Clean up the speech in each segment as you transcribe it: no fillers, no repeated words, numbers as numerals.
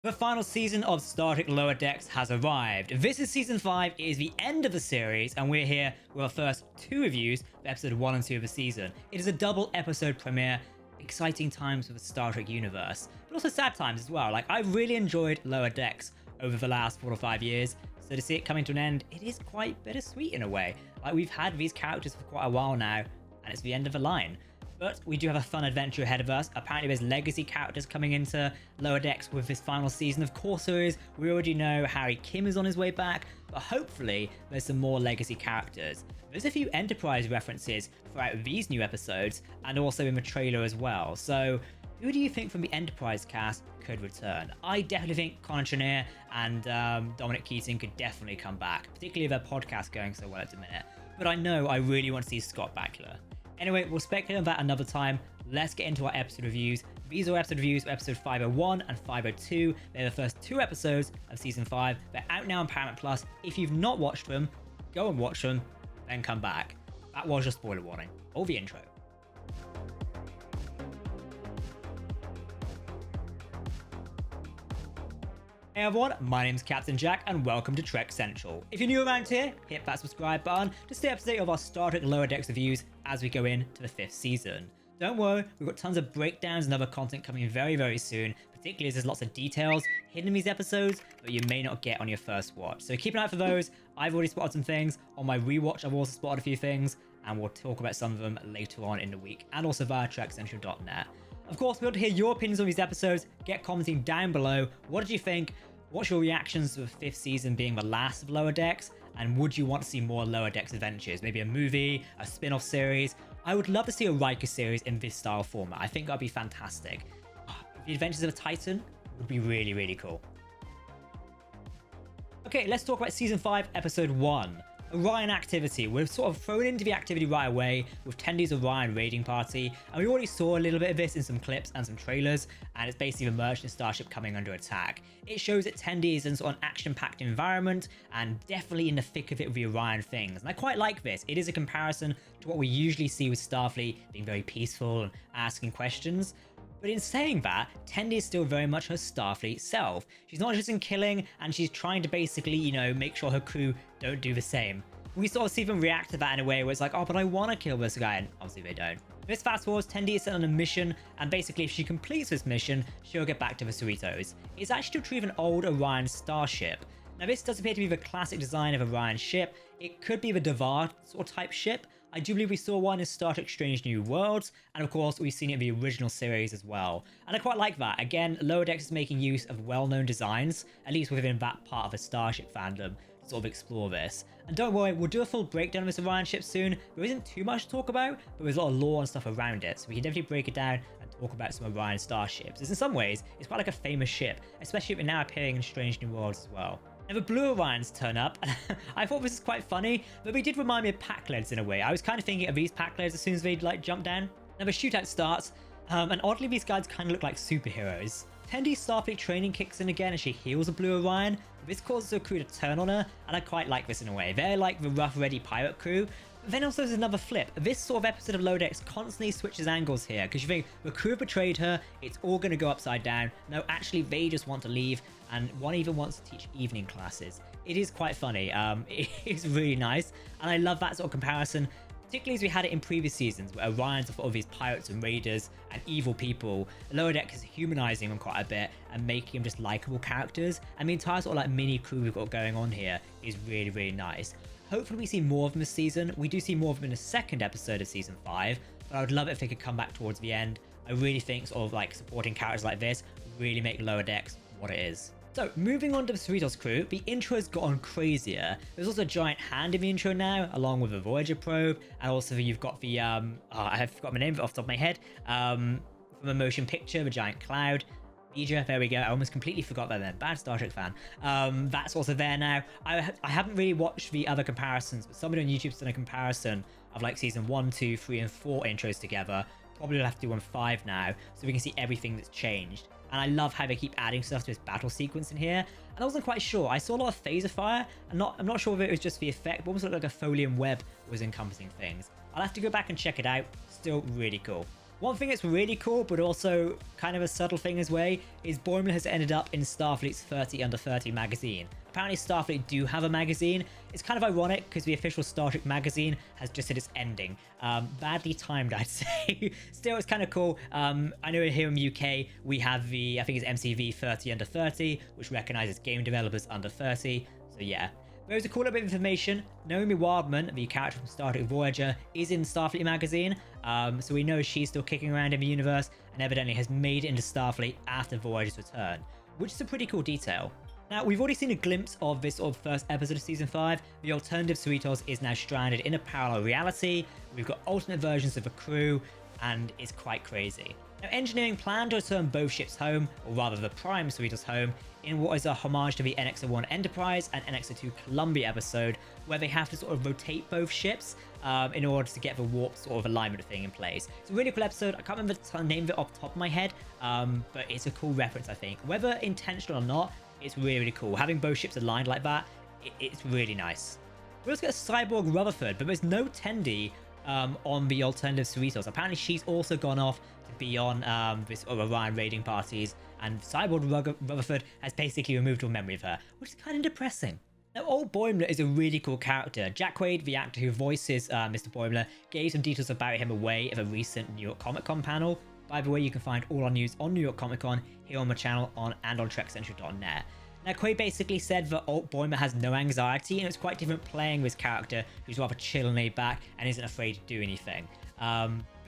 The final season of Star Trek Lower Decks has arrived. This is season 5, it is the end of the series, and we're here with our first 2 reviews for episode 1 and 2 of the season. It is a double episode premiere, exciting times for the Star Trek universe, but also sad times as well. Like, I really enjoyed Lower Decks over the last 4 or 5 years, so to see it coming to an end, it is quite bittersweet in a way. Like, we've had these characters for quite a while now, and it's the end of the line. But we do have a fun adventure ahead of us. Apparently there's legacy characters coming into Lower Decks with this final season. Of course there is. We already know Harry Kim is on his way back, but hopefully there's some more legacy characters. There's a few Enterprise references throughout these new episodes, and also in the trailer as well. So who do you think from the Enterprise cast could return? I definitely think Connor Trinneer and Dominic Keating could definitely come back, particularly if their podcast going so well at the minute. But I know I really want to see Scott Bakula. Anyway, we'll speculate on that another time. Let's get into our episode reviews. These are episode reviews for episode 501 and 502. They're the first 2 episodes of season 5. They're out now on Paramount Plus. If you've not watched them, go and watch them, then come back. That was your spoiler warning. Or the intro. Hey everyone, my name's Captain Jack and welcome to Trek Central. If you're new around here, hit that subscribe button to stay up to date of our Star Trek Lower Decks reviews as we go into the 5th season. Don't worry, we've got tons of breakdowns and other content coming very soon, particularly as there's lots of details hidden in these episodes that you may not get on your first watch. So keep an eye out for those. I've already spotted some things. On my rewatch, I've also spotted a few things, and we'll talk about some of them later on in the week, and also via TrekCentral.net. Of course, we want to hear your opinions on these episodes. Get commenting down below. What did you think? What's your reactions to the 5th season being the last of Lower Decks? And would you want to see more Lower Decks adventures? Maybe a movie, a spin-off series? I would love to see a Riker series in this style format. I think that'd be fantastic. The Adventures of a Titan would be really cool. Okay, let's talk about season 5, episode 1. Orion activity. We're sort of thrown into the activity right away with Tendy's Orion raiding party, and we already saw a little bit of this in some clips and some trailers, and it's basically the merchant starship coming under attack. It shows that Tendy is in sort of an action-packed environment and definitely in the thick of it with the Orion things, and I quite like this. It is a comparison to what we usually see with Starfleet being very peaceful and asking questions. But in saying that, Tendi is still very much her Starfleet self. She's not just in killing, and she's trying to basically, you know, make sure her crew don't do the same. We sort of see them react to that in a way where it's like, oh, but I want to kill this guy, and obviously they don't. This fast forwards, Tendi is sent on a mission, and basically if she completes this mission, she'll get back to the Cerritos. It's actually to retrieve an old Orion starship. Now this does appear to be the classic design of Orion's ship. It could be the Devar sort of type ship. I do believe we saw one in Star Trek Strange New Worlds, and of course we've seen it in the original series as well. And I quite like that. Again, Lower Decks is making use of well-known designs, at least within that part of the Starship fandom, to sort of explore this. And don't worry, we'll do a full breakdown of this Orion ship soon. There isn't too much to talk about, but there's a lot of lore and stuff around it, so we can definitely break it down and talk about some Orion starships. As in some ways, it's quite like a famous ship, especially if it's now appearing in Strange New Worlds as well. Now the blue Orions turn up, and I thought this was quite funny, but they did remind me of Pack-Leads in a way. I was kind of thinking of these Pack-Leads as soon as they'd like jump down. Now the shootout starts, and oddly these guys kind of look like superheroes. Tendy's Starfleet training kicks in again and she heals a blue Orion. This causes her crew to turn on her, and I quite like this in a way. They're like the rough, ready pirate crew. But then also there's another flip. This sort of episode of Lower Decks constantly switches angles here, because you think the crew betrayed her, it's all going to go upside down. No, actually they just want to leave, and one even wants to teach evening classes. It is quite funny. It is really nice, and I love that sort of comparison, particularly as we had it in previous seasons where Orions are sort of these pirates and raiders and evil people. Lower Decks is humanizing them quite a bit and making them just likable characters, and the entire sort of like mini crew we've got going on here is really nice. Hopefully we see more of them this season. We do see more of them in the 2nd episode of season 5, but I would love it if they could come back towards the end. I really think sort of like supporting characters like this really make Lower Decks what it is. So moving on to the Cerritos crew, the intro has gotten crazier. There's also a giant hand in the intro now, along with a Voyager probe, and also you've got the I have forgotten my name off the top of my head, from a motion picture, the giant cloud. Deidre, there we go. I almost completely forgot that then. Bad Star Trek fan. That's also there now. I haven't really watched the other comparisons, but somebody on YouTube's done a comparison of like season 1, 2, 3, and 4 intros together. Probably will have to do on 5 now, so we can see everything that's changed. And I love how they keep adding stuff to this battle sequence in here. And I wasn't quite sure. I saw a lot of phaser fire. I'm not sure if it was just the effect, but almost looked like a folium web was encompassing things. I'll have to go back and check it out. Still really cool. One thing that's really cool, but also kind of a subtle thing as well, is Boimler has ended up in Starfleet's 30 Under 30 magazine. Apparently Starfleet do have a magazine. It's kind of ironic because the official Star Trek magazine has just said it's ending. Badly timed, I'd say. Still, it's kind of cool. I know here in the UK, we have the, I think it's MCV 30 Under 30, which recognizes game developers under 30. So yeah. There's a cool little bit of information. Naomi Wildman, the character from Star Trek Voyager, is in Starfleet magazine, so we know she's still kicking around in the universe and evidently has made it into Starfleet after Voyager's return, which is a pretty cool detail. Now, we've already seen a glimpse of this sort of first episode of Season 5. The alternative Cerritos is now stranded in a parallel reality. We've got alternate versions of the crew, and it's quite crazy. Now, engineering planned to return both ships home, or rather the Prime Cerritos home, in what is a homage to the NX-01 Enterprise and NX-02 Columbia episode, where they have to sort of rotate both ships in order to get the warp sort of alignment thing in place. It's a really cool episode. I can't remember the name of it off the top of my head, but it's a cool reference, I think. Whether intentional or not, it's really, really cool. Having both ships aligned like that, it's really nice. We also get a cyborg Rutherford, but there's no Tendi on the alternative Cerritos. Apparently she's also gone off to be on this Orion raiding parties, and Cyborg Rutherford has basically removed all memory of her, which is kind of depressing. Now, Old Boimler is a really cool character. Jack Quaid, the actor who voices Mr. Boimler, gave some details about him away at a recent New York Comic Con panel. By the way, you can find all our news on New York Comic Con here on my channel and on TrekCentral.net. Now, Quaid basically said that Alt Boimler has no anxiety, and it's quite different playing this character who's rather chill and laid back and isn't afraid to do anything.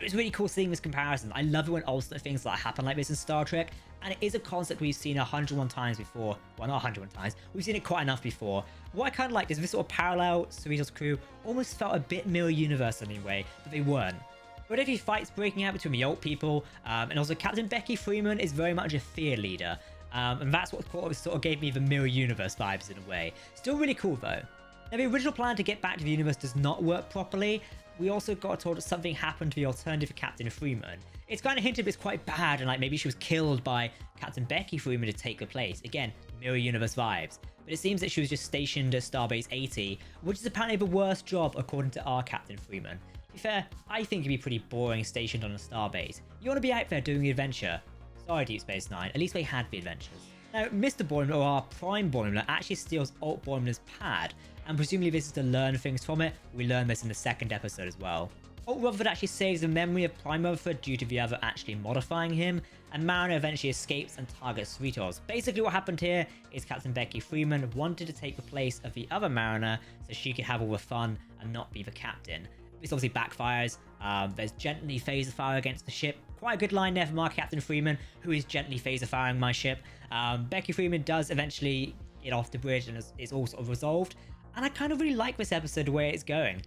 It's really cool seeing this comparison. I love it when alternate things like happen like this in Star Trek, and it is a concept we've seen 101 times before. Well, not 101 times. We've seen it quite enough before. What I kind of liked is this sort of parallel Cerritos crew almost felt a bit Mirror Universe in a way, but they weren't. But every fight's breaking out between the old people, and also Captain Becky Freeman is very much a fear leader. And that's what sort of gave me the Mirror Universe vibes in a way. Still really cool though. Now, the original plan to get back to the universe does not work properly. We also got told that something happened to the alternative Captain Freeman. It's kind of hinted it's quite bad, and like maybe she was killed by Captain Becky Freeman to take her place. Again, Mirror Universe vibes. But it seems that she was just stationed at Starbase 80, which is apparently the worst job according to our Captain Freeman. To be fair, I think it'd be pretty boring stationed on a starbase. You want to be out there doing the adventure. Sorry, Deep Space Nine, at least they had the adventures. Now, Mr. Boimler, or our Prime Boimler, actually steals Alt Boimler's pad, and presumably this is to learn things from it. We learn this in the second episode as well. Alt Rutherford actually saves the memory of Prime Rutherford due to the other actually modifying him, and Mariner eventually escapes and targets Cerritos. Basically what happened here is Captain Becky Freeman wanted to take the place of the other Mariner so she could have all the fun and not be the captain. This obviously backfires. There's gently phaser fire against the ship. Quite a good line there from our Captain Freeman, who is gently phaser firing my ship. Becky Freeman does eventually get off the bridge and it's all sort of resolved. And I kind of really like this episode, the way it's going.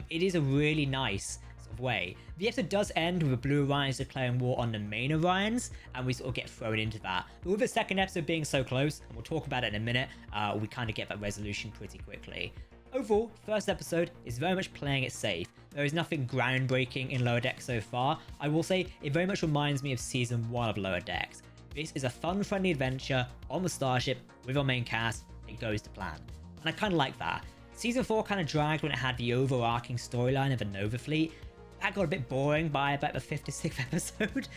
It is a really nice sort of way. The episode does end with the Blue Orions declaring war on the main Orions, and we sort of get thrown into that. But with the second episode being so close, and we'll talk about it in a minute, we kind of get that resolution pretty quickly. Overall, first episode is very much playing it safe. There is nothing groundbreaking in Lower Decks so far. I will say it very much reminds me of Season 1 of Lower Decks. This is a fun, friendly adventure on the starship with our main cast. It goes to plan. And I kind of like that. Season 4 kind of dragged when it had the overarching storyline of the Nova Fleet. That got a bit boring by about the 5th to 6th episode.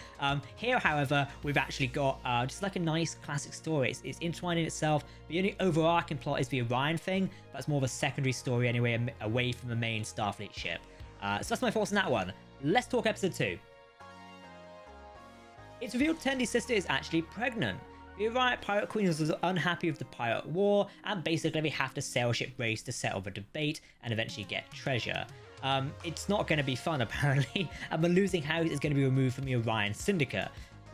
Here, however, we've actually got just like a nice classic story. It's entwined in itself. The only overarching plot is the Orion thing. That's more of a secondary story anyway, away from the main Starfleet ship. So that's my thoughts on that one. Let's talk episode 2. It's revealed Tendy's sister is actually pregnant. The Orion pirate queen was unhappy with the pirate war, and basically they have to sail ship race to settle the debate and eventually get treasure. It's not going to be fun apparently, and the losing house is going to be removed from the Orion Syndicate.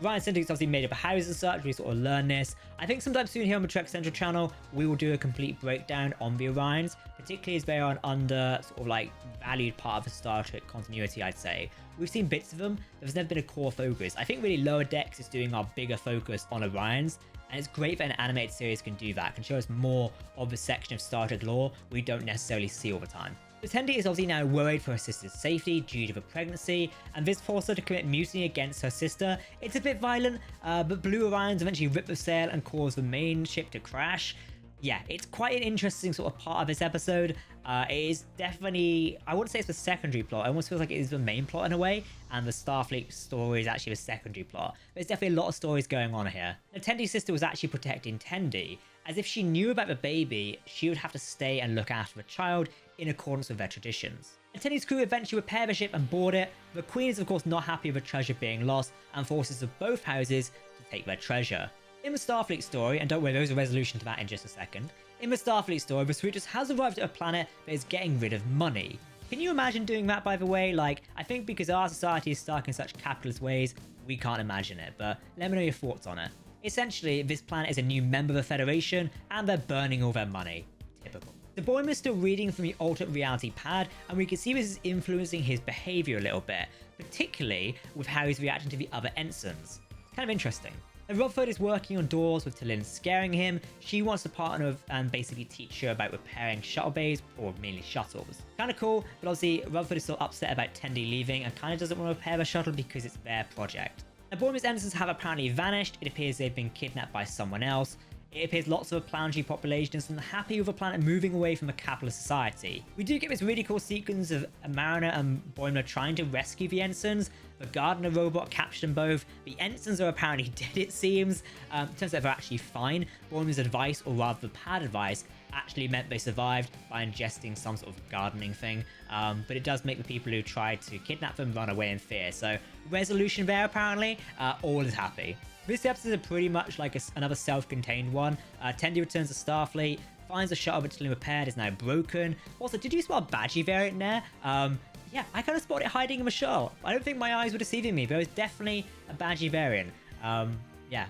Orion Syndicate is obviously made up of houses and such. We sort of learn this. I think sometime soon here on the Trek Central channel, we will do a complete breakdown on the Orions, particularly as they are an under sort of like valued part of the Star Trek continuity, I'd say. We've seen bits of them, but there's never been a core focus. I think really Lower Decks is doing our bigger focus on Orions, and it's great that an animated series can do that, can show us more of the section of Star Trek lore we don't necessarily see all the time. Tendi is obviously now worried for her sister's safety due to the pregnancy, and this forced her to commit mutiny against her sister. It's a bit violent, but Blue Orions eventually rip the sail and cause the main ship to crash. Yeah, it's quite an interesting sort of part of this episode. It is definitely, I wouldn't say it's the secondary plot. It almost feels like it is the main plot in a way, and the Starfleet story is actually the secondary plot. There's definitely a lot of stories going on here. Now, Tendy's sister was actually protecting Tendy, as if she knew about the baby, she would have to stay and look after the child in accordance with their traditions. And Tendy's crew eventually repair the ship and board it. The Queen is of course not happy with the treasure being lost and forces of both houses to take their treasure. In the Starfleet story, and don't worry, there's a resolution to that in just a second. In the Starfleet story, the Cerritos has arrived at a planet that is getting rid of money. Can you imagine doing that, by the way? Like, I think because our society is stuck in such capitalist ways, we can't imagine it, but let me know your thoughts on it. Essentially, this planet is a new member of the Federation, and they're burning all their money. Typical. The boy is still reading from the alternate reality pad, and we can see this is influencing his behavior a little bit, particularly with how he's reacting to the other ensigns. It's kind of interesting. And Rutherford is working on doors with T'Lyn scaring him. She wants to partner with and basically teach her about repairing shuttle bays, or mainly shuttles. Kind of cool, but obviously Rutherford is still upset about Tendi leaving and kind of doesn't want to repair the shuttle because it's their project. The Bournemouth ensigns have apparently vanished. It appears they've been kidnapped by someone else. It appears lots of the planetary population is unhappy with the planet moving away from a capitalist society. We do get this really cool sequence of Mariner and Boimler trying to rescue the ensigns. The Gardener robot captured them both. The ensigns are apparently dead, it seems. Turns out they're actually fine. Boimler's advice, or rather the pad advice, actually meant they survived by ingesting some sort of gardening thing. But it does make the people who tried to kidnap them run away in fear. So resolution there apparently. All is happy. This episode is pretty much like another self-contained one. Tendi returns to Starfleet, finds the shuttle which is repaired, is now broken. Also, did you spot a Badgie variant there? Yeah, I kind of spotted it hiding in the shuttle. I don't think my eyes were deceiving me, but it was definitely a Badgie variant. Yeah.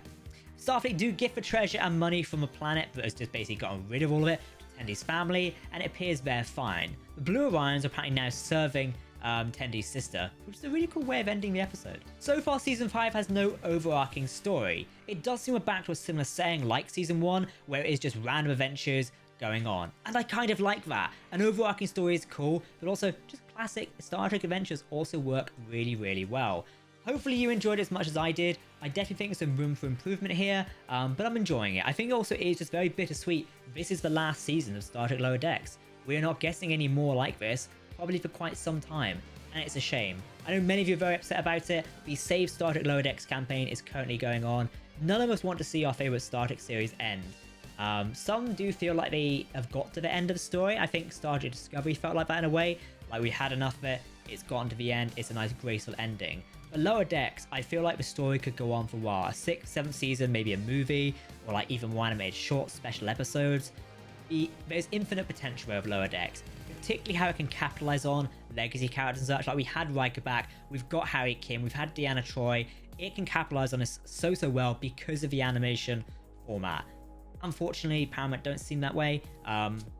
Starfleet do gift the treasure and money from a planet that has just basically gotten rid of all of it to Tendy's family, and it appears they're fine. The Blue Orions are apparently now serving Tendy's sister, which is a really cool way of ending the episode. So far, Season 5 has no overarching story. It does seem back to a similar setting like Season 1, where it is just random adventures going on. And I kind of like that. An overarching story is cool, but also just classic Star Trek adventures also work really, really well. Hopefully you enjoyed it as much as I did. I definitely think there's some room for improvement here, but I'm enjoying it. I think also it is just very bittersweet. This is the last season of Star Trek Lower Decks. We are not getting any more like this, probably for quite some time, and it's a shame. I know many of you are very upset about it. The Save Star Trek Lower Decks campaign is currently going on. None of us want to see our favorite Star Trek series end. Some do feel like they have got to the end of the story. I think Star Trek Discovery felt like that in a way. Like we had enough of it, it's gotten to the end, it's a nice graceful ending. But Lower Decks, I feel like the story could go on for a while. A 6th, 7th season, maybe a movie, or like even more animated short special episodes. There's infinite potential of Lower Decks, particularly how it can capitalize on legacy characters and such. Like we had Riker back, we've got Harry Kim, we've had Deanna Troi. It can capitalize on this so well because of the animation format. Unfortunately, Paramount don't seem that way.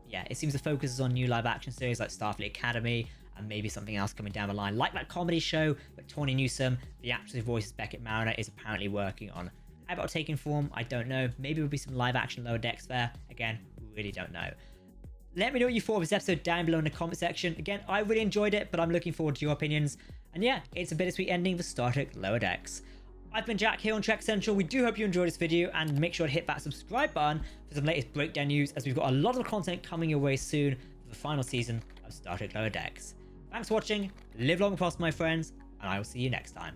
Yeah, it seems the focus is on new live action series like Starfleet Academy and maybe something else coming down the line, like that comedy show that Tawny Newsome, the actress who voices Beckett Mariner, is apparently working on. How about taking form? I don't know. Maybe there'll be some live action Lower Decks there. Again, really don't know. Let me know what you thought of this episode down below in the comment section. Again, I really enjoyed it, but I'm looking forward to your opinions. And yeah, it's a bittersweet ending for Star Trek Lower Decks. I've been Jack here on Trek Central. We do hope you enjoyed this video, and make sure to hit that subscribe button for some latest breakdown news, as we've got a lot of content coming your way soon for the final season of Star Trek Lower Decks. Thanks for watching, live long and prosper my friends, and I will see you next time.